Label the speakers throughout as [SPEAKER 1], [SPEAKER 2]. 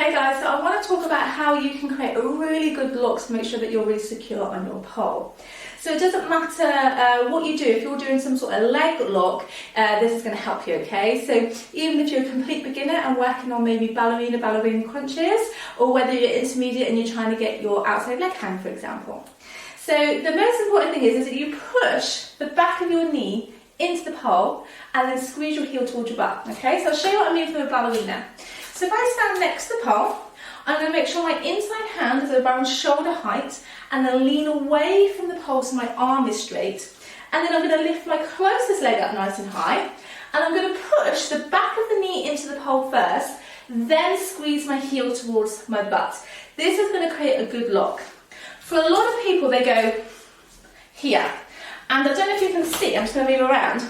[SPEAKER 1] Okay guys, so I want to talk about how you can create a really good look to make sure that you're really secure on your pole. So it doesn't matter what you do, if you're doing some sort of leg look, this is going to help you, okay? So even if you're a complete beginner and working on maybe ballerina crunches, or whether you're intermediate and you're trying to get your outside leg hang, for example. So the most important thing is that you push the back of your knee into the pole and then squeeze your heel towards your butt, okay? So I'll show you what I mean from a ballerina. So if I stand next to the pole, I'm going to make sure my inside hand is around shoulder height and then lean away from the pole so my arm is straight. And then I'm going to lift my closest leg up nice and high, and I'm going to push the back of the knee into the pole first, then squeeze my heel towards my butt. This is going to create a good look. For a lot of people, they go here. And I don't know if you can see, I'm just going to move around.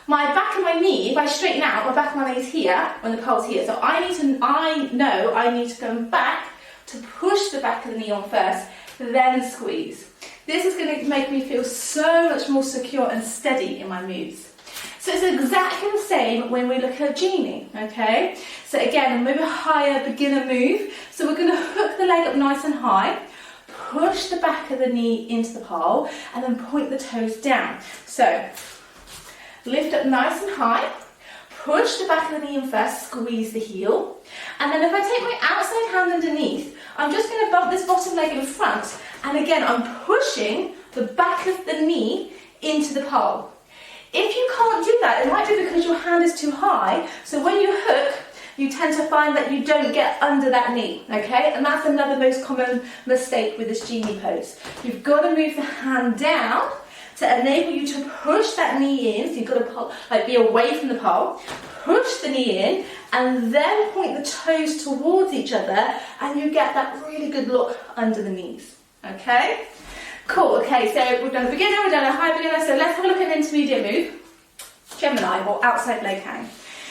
[SPEAKER 1] My back of my knee, if I straighten out, my back of my knee is here when the pole's here. So I know I need to go back to push the back of the knee on first, then squeeze. This is going to make me feel so much more secure and steady in my moves. So it's exactly the same when we look at Genie, okay? So again, maybe a higher beginner move. So we're going to hook the leg up nice and high, push the back of the knee into the pole, and then point the toes down. So lift up nice and high, push the back of the knee in first, squeeze the heel, and then if I take my outside hand underneath, I'm just going to bump this bottom leg in front, and again I'm pushing the back of the knee into the pole. If you can't do that, it might be because your hand is too high, so when you hook, you tend to find that you don't get under that knee, okay? And that's another most common mistake with this Genie pose. You've got to move the hand down to enable you to push that knee in, so you've got to be away from the pole, push the knee in, and then point the toes towards each other, and you get that really good look under the knees, okay? Cool, okay, so we've done a beginner, we've done a high beginner, so let's have a look at an intermediate move, Gemini, or outside leg hang.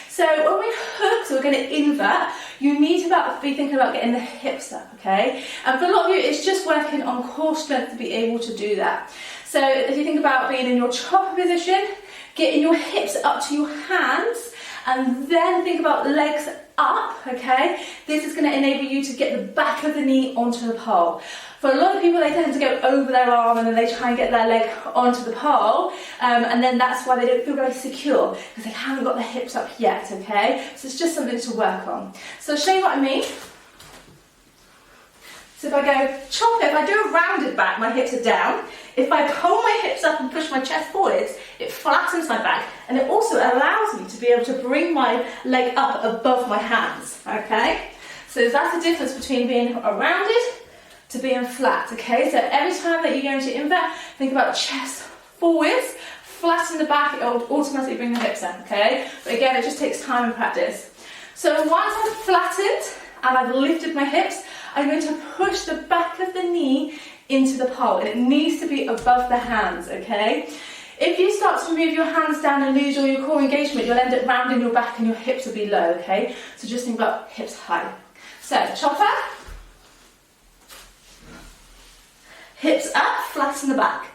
[SPEAKER 1] So when we hook, so we're going to invert, you need to be thinking about getting the hips up, okay? And for a lot of you, it's just working on core strength to be able to do that. So if you think about being in your chopper position, getting your hips up to your hands, and then think about legs up, okay? This is going to enable you to get the back of the knee onto the pole. For a lot of people, they tend to go over their arm and then they try and get their leg onto the pole, and then that's why they don't feel very secure, because they haven't got their hips up yet, okay? So it's just something to work on. So I'll show you what I mean. So if I go chopper, if I do a rounded back, my hips are down. If I pull my hips up and push my chest forwards, it flattens my back, and it also allows me to be able to bring my leg up above my hands, okay? So that's the difference between being rounded to being flat, okay? So every time that you're going to invert, think about chest forwards, flatten the back, it will automatically bring the hips up, okay? But again, it just takes time and practice. So once I've flattened and I've lifted my hips, I'm going to push the back of the knee into the pole, and it needs to be above the hands, okay? If you start to move your hands down and lose all your core engagement, you'll end up rounding your back and your hips will be low, okay? So just think about hips high. So, chopper, hips up, flatten the back.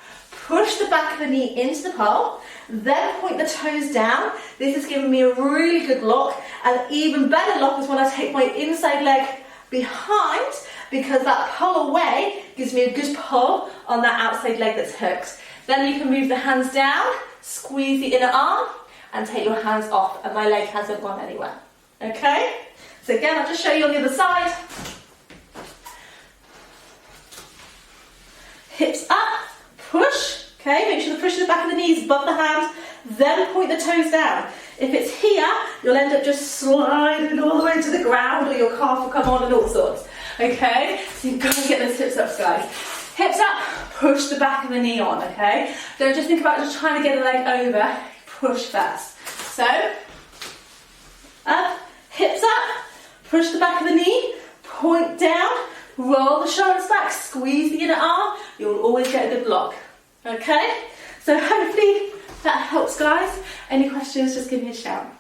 [SPEAKER 1] Push the back of the knee into the pole, then point the toes down. This is giving me a really good lock, and even better lock is when I take my inside leg behind, because that pull away gives me a good pull on that outside leg that's hooked. Then you can move the hands down, squeeze the inner arm, and take your hands off, and my leg hasn't gone anywhere. Okay? So again, I'll just show you on the other side. Hips up, push, okay? Make sure the push of the back of the knees above the hands, then point the toes down. If it's here, you'll end up just sliding all the way to the ground, or your calf will come on and all sorts. Okay? So you've got to get those hips up, guys. Hips up, push the back of the knee on, okay? Don't just think about just trying to get the leg over, push first. So, up, hips up, push the back of the knee, point down, roll the shoulders back, squeeze the inner arm, you'll always get a good lock. Okay? So hopefully that helps, guys. Any questions, just give me a shout.